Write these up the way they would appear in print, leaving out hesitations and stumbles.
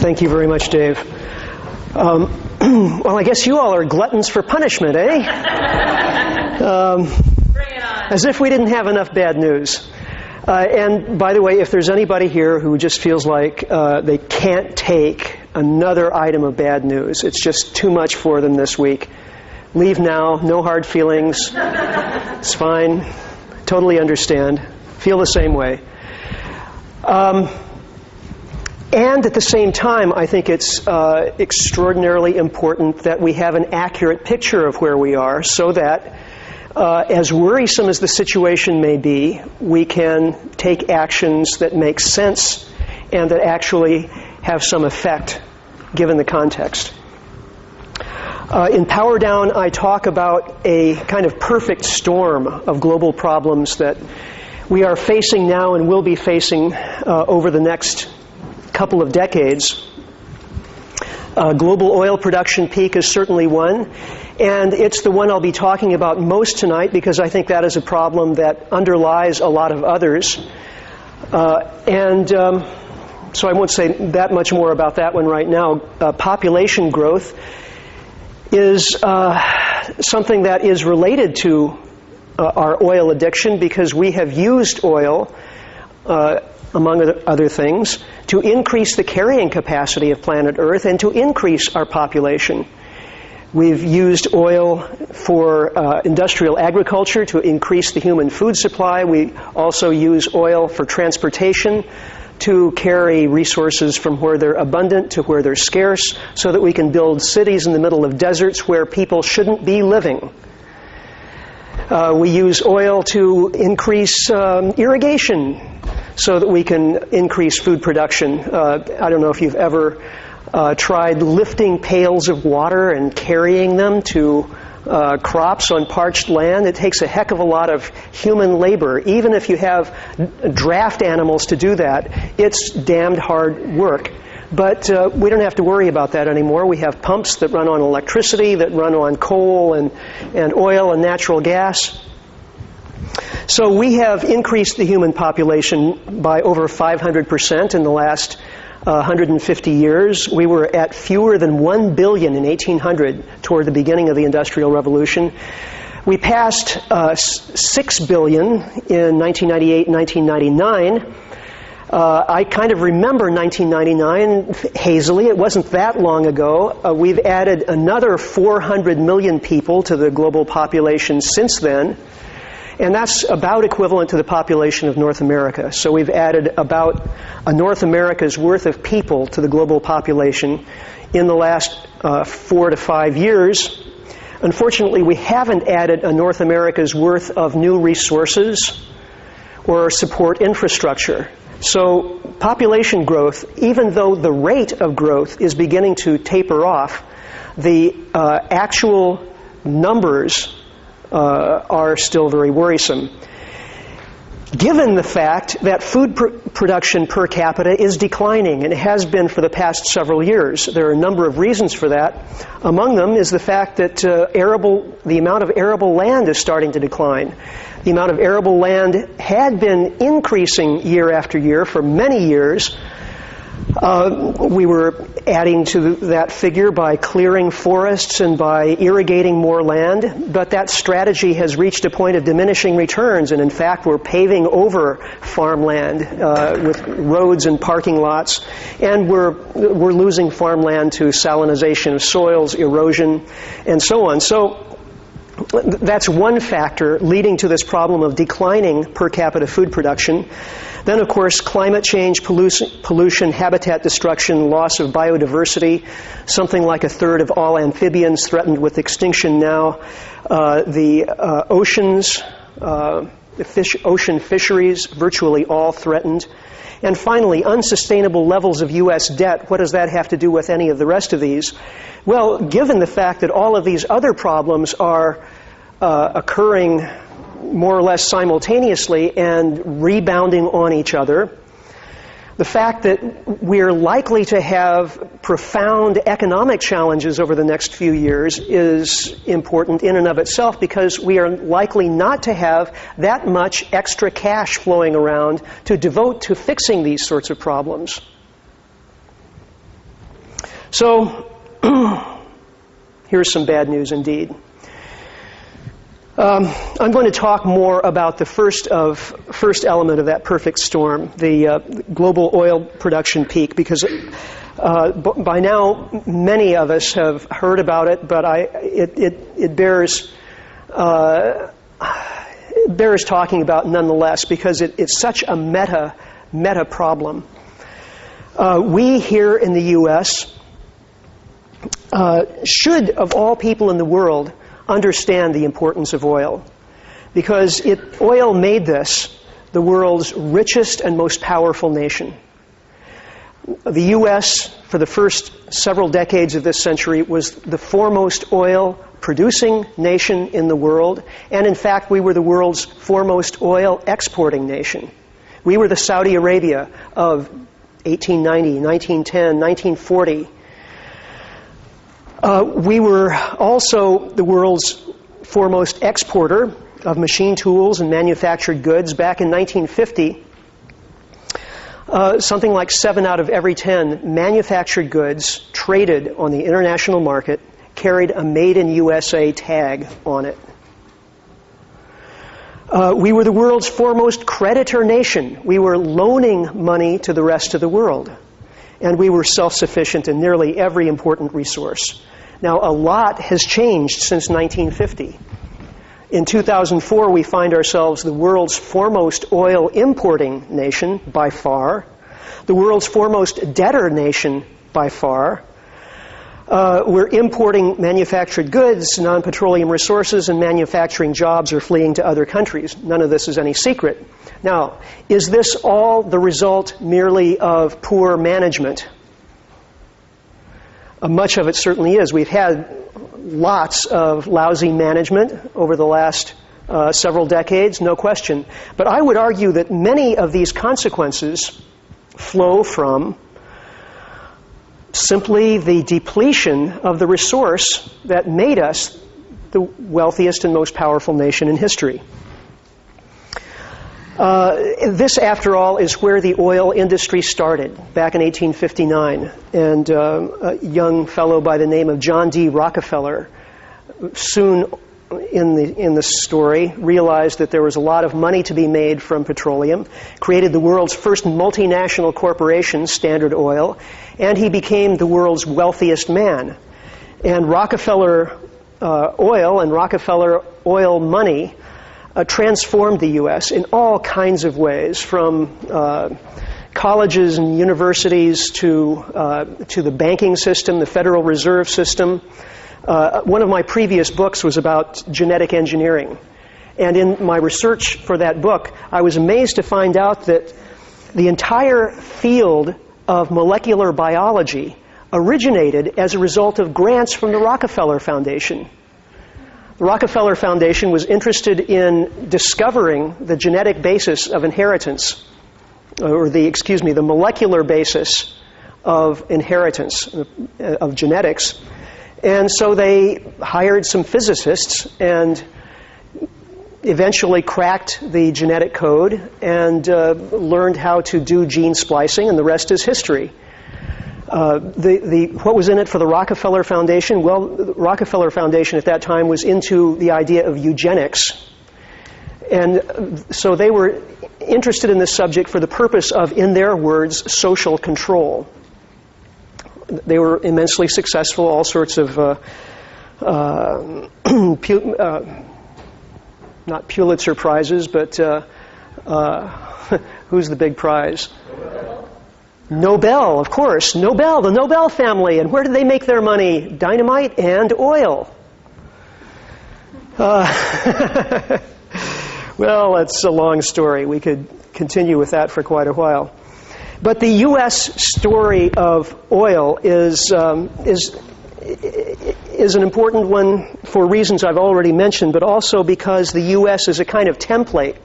Thank you very much, Dave. Well, I guess you all are gluttons for punishment, eh? As if we didn't have enough bad news. And by the way, if there's anybody here who just feels like they can't take another item of bad news, it's just too much for them this week, leave now, no hard feelings. It's fine. Totally understand. Feel the same way. And at the same time, I think it's extraordinarily important that we have an accurate picture of where we are so that, as worrisome as the situation may be, we can take actions that make sense and that actually have some effect given the context. In Power Down, I talk about a kind of perfect storm of global problems that we are facing now and will be facing over the next couple of decades. Global oil production peak is certainly one, and it's the one I'll be talking about most tonight because I think that is a problem that underlies a lot of others. So I won't say that much more about that one right now. Population growth is something that is related to our oil addiction because we have used oil, among other things, to increase the carrying capacity of planet Earth and to increase our population. We've used oil for industrial agriculture to increase the human food supply. We also use oil for transportation to carry resources from where they're abundant to where they're scarce so that we can build cities in the middle of deserts where people shouldn't be living. We use oil to increase irrigation so that we can increase food production. I don't know if you've ever tried lifting pails of water and carrying them to crops on parched land. It takes a heck of a lot of human labor. Even if you have draft animals to do that, it's damned hard work. But we don't have to worry about that anymore. We have pumps that run on electricity, that run on coal and oil and natural gas. So we have increased the human population by over 500% in the last 150 years. We were at fewer than 1 billion in 1800 toward the beginning of the Industrial Revolution. We passed 6 billion in 1998 and 1999. I kind of remember 1999 hazily. It wasn't that long ago. We've added another 400 million people to the global population since then. And that's about equivalent to the population of North America. So we've added about North America's worth of people to the global population in the last 4 to 5 years. Unfortunately, we haven't added a North America's worth of new resources or support infrastructure. So population growth, even though the rate of growth is beginning to taper off, the actual numbers are still very worrisome. Given the fact that food production per capita is declining, and it has been for the past several years, there are a number of reasons for that. Among them is the fact that the amount of arable land is starting to decline. The amount of arable land had been increasing year after year for many years. We were adding to that figure by clearing forests and by irrigating more land, but that strategy has reached a point of diminishing returns, and in fact we're paving over farmland with roads and parking lots, and we're losing farmland to salinization of soils, erosion, and so on. So that's one factor leading to this problem of declining per capita food production. Then, of course, climate change, pollution, habitat destruction, loss of biodiversity. Something like a third of all amphibians threatened with extinction now. The oceans, ocean fisheries, virtually all threatened. And finally, unsustainable levels of U.S. debt. What does that have to do with any of the rest of these? Well, given the fact that all of these other problems are occurring more or less simultaneously and rebounding on each other, the fact that we're likely to have profound economic challenges over the next few years is important in and of itself, because we are likely not to have that much extra cash flowing around to devote to fixing these sorts of problems. So here's some bad news indeed. I'm going to talk more about the first element of that perfect storm, the global oil production peak, because by now many of us have heard about it, but it bears talking about nonetheless, because it's such a meta problem. We here in the U.S. Should, of all people in the world, understand the importance of oil, because oil made this the world's richest and most powerful nation. The U.S., for the first several decades of this century, was the foremost oil-producing nation in the world, and in fact, we were the world's foremost oil-exporting nation. We were the Saudi Arabia of 1890, 1910, 1940. We were also the world's foremost exporter of machine tools and manufactured goods. Back in 1950, something like 7 out of every 10 manufactured goods traded on the international market carried a Made in USA tag on it. We were the world's foremost creditor nation. We were loaning money to the rest of the world. And we were self-sufficient in nearly every important resource. Now, a lot has changed since 1950. In 2004, we find ourselves the world's foremost oil importing nation by far, the world's foremost debtor nation by far. We're importing manufactured goods, non-petroleum resources, and manufacturing jobs are fleeing to other countries. None of this is any secret. Now, is this all the result merely of poor management? Much of it certainly is. We've had lots of lousy management over the last several decades, no question. But I would argue that many of these consequences flow from simply the depletion of the resource that made us the wealthiest and most powerful nation in history. This, after all, is where the oil industry started, back in 1859. And a young fellow by the name of John D. Rockefeller, soon in the story, realized that there was a lot of money to be made from petroleum, created the world's first multinational corporation, Standard Oil, and he became the world's wealthiest man. And Rockefeller oil and Rockefeller oil money transformed the U.S. in all kinds of ways, from colleges and universities to the banking system, the Federal Reserve System. One of my previous books was about genetic engineering. And in my research for that book, I was amazed to find out that the entire field of molecular biology originated as a result of grants from the Rockefeller Foundation. The Rockefeller Foundation was interested in discovering the genetic basis of inheritance, or the molecular basis of inheritance, of genetics. And so they hired some physicists and eventually cracked the genetic code and learned how to do gene splicing, and the rest is history. What was in it for the Rockefeller Foundation? Well, the Rockefeller Foundation at that time was into the idea of eugenics. And so they were interested in this subject for the purpose of, in their words, social control. They were immensely successful, all sorts of, not Pulitzer Prizes, but who's the big prize? Nobel, of course. Nobel, the Nobel family. And where did they make their money? Dynamite and oil. Well, it's a long story. We could continue with that for quite a while. But the U.S. story of oil is an important one for reasons I've already mentioned, but also because the U.S. is a kind of template.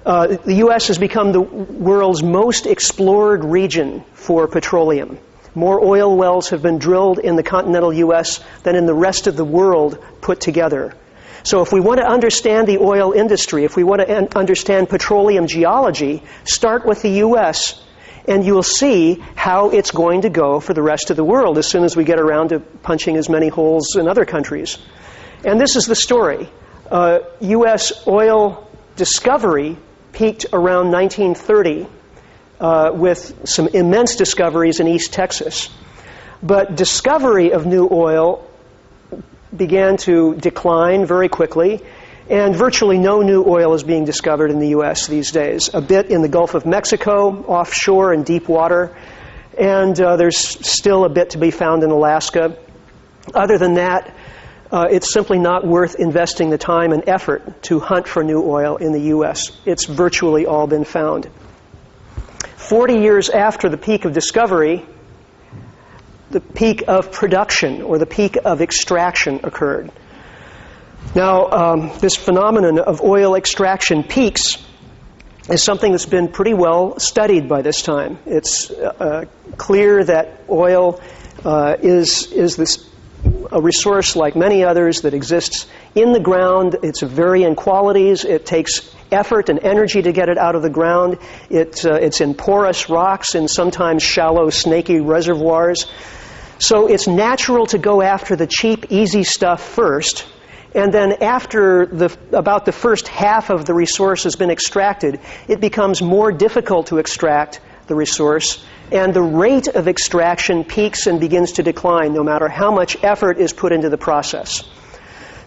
The U.S. has become the world's most explored region for petroleum. More oil wells have been drilled in the continental U.S. than in the rest of the world put together. So if we want to understand the oil industry, if we want to understand petroleum geology, start with the U.S. and you'll see how it's going to go for the rest of the world as soon as we get around to punching as many holes in other countries. And this is the story. U.S. oil discovery peaked around 1930 with some immense discoveries in East Texas. But discovery of new oil began to decline very quickly, and virtually no new oil is being discovered in the U.S. these days. A bit in the Gulf of Mexico, offshore in deep water, and there's still a bit to be found in Alaska. Other than that, it's simply not worth investing the time and effort to hunt for new oil in the U.S. It's virtually all been found. 40 years after the peak of discovery, the peak of production, or the peak of extraction, occurred. Now, this phenomenon of oil extraction peaks is something that's been pretty well studied by this time. It's clear that oil is a resource like many others that exists in the ground. It's of varying qualities. It takes effort and energy to get it out of the ground. It's in porous rocks, in sometimes shallow, snaky reservoirs. So it's natural to go after the cheap, easy stuff first, and then after about the first half of the resource has been extracted, it becomes more difficult to extract the resource, and the rate of extraction peaks and begins to decline no matter how much effort is put into the process.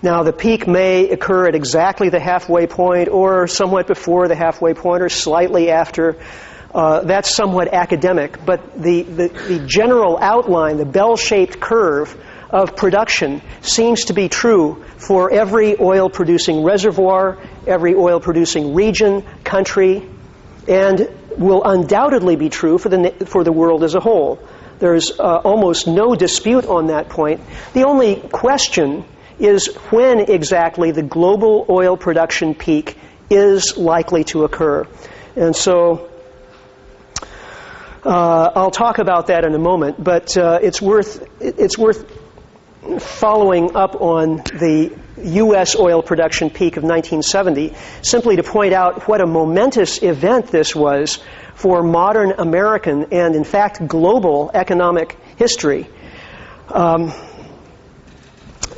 Now, the peak may occur at exactly the halfway point, or somewhat before the halfway point, or slightly after. That's somewhat academic, but the general outline, the bell-shaped curve of production, seems to be true for every oil-producing reservoir, every oil-producing region, country, and will undoubtedly be true for the world as a whole. There's almost no dispute on that point. The only question is when exactly the global oil production peak is likely to occur. And so I'll talk about that in a moment, but it's worth following up on the U.S. oil production peak of 1970, simply to point out what a momentous event this was for modern American and, in fact, global economic history.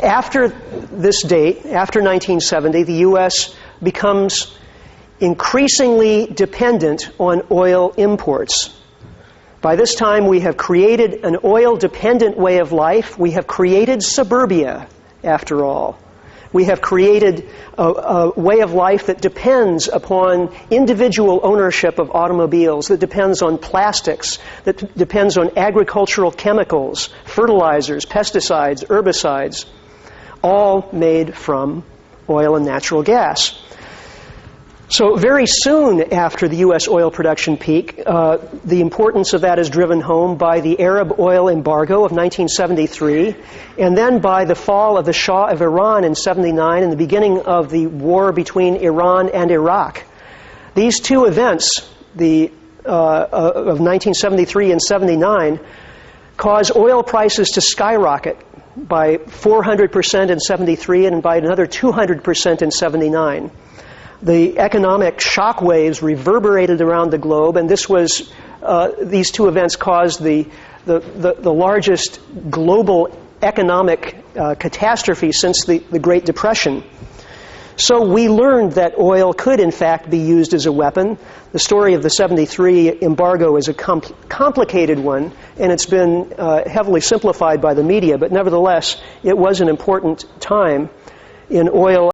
After this date, after 1970, the U.S. becomes increasingly dependent on oil imports. By this time, we have created an oil-dependent way of life. We have created suburbia, after all. We have created a way of life that depends upon individual ownership of automobiles, that depends on plastics, that depends on agricultural chemicals, fertilizers, pesticides, herbicides, all made from oil and natural gas. So very soon after the U.S. oil production peak, the importance of that is driven home by the Arab oil embargo of 1973, and then by the fall of the Shah of Iran in 79 and the beginning of the war between Iran and Iraq. These two events, of 1973 and 79, caused oil prices to skyrocket by 400% in 73 and by another 200% in 79. The economic shock waves reverberated around the globe, and these two events caused the largest global economic catastrophe since the Great Depression. So we learned that oil could, in fact, be used as a weapon. The story of the 73 embargo is a complicated one, and it's been heavily simplified by the media, but nevertheless, it was an important time in oil